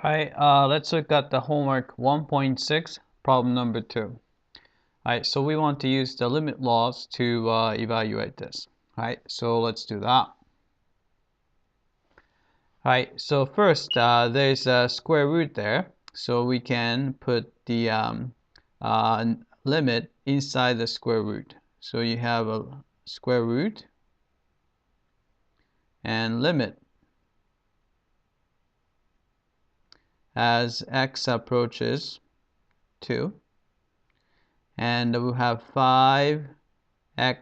Alright, let's look at the homework 1.6, problem number 2. Alright, so we want to use the limit laws to evaluate this. Alright, so let's do that. Alright, so first, there's a square root there, so we can put the limit inside the square root. So you have a square root and limit as x approaches 2, and we have 5x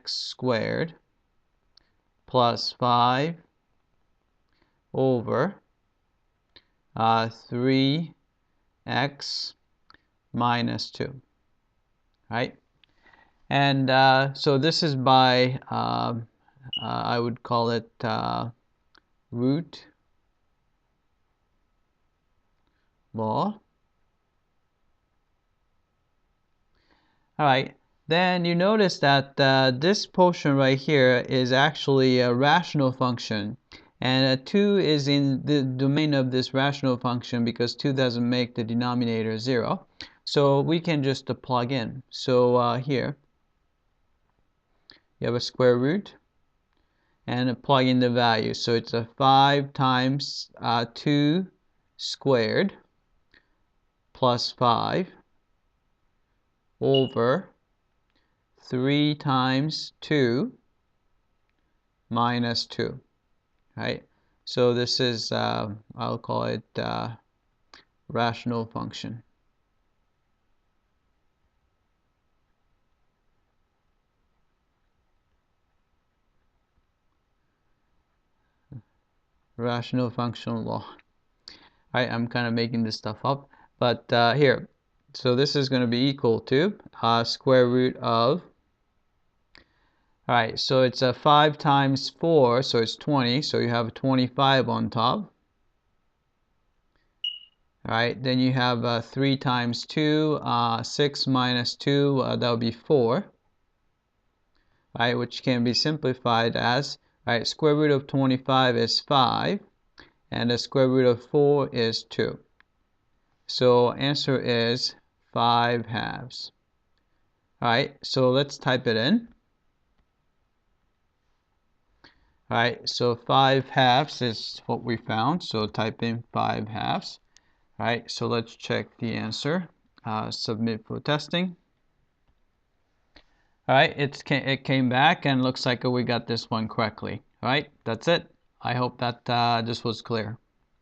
squared plus 5 over 3x minus 2, right? And so this is by, I would call it root law. All right, then you notice that this portion right here is actually a rational function, and 2 is in the domain of this rational function because 2 doesn't make the denominator 0. So we can just plug in. So here you have a square root and plug in the value. So it's a 5 times 2 squared plus 5 over 3 times 2 minus 2, right? So this is, I'll call it rational function. Rational function law. Right, I'm kind of making this stuff up, but here, so this is going to be equal to square root of, all right, so it's a 5 times 4, so it's 20, so you have 25 on top. All right, then you have 3 times 2, 6 minus 2, that would be 4, right, which can be simplified as, all right, square root of 25 is 5, and the square root of 4 is 2. So answer is 5/2. Alright, so let's type it in. Alright, so 5/2 is what we found, so type in 5/2. Alright, so let's check the answer. Submit for testing. Alright, it came back and looks like we got this one correctly. Alright, that's it. I hope that this was clear.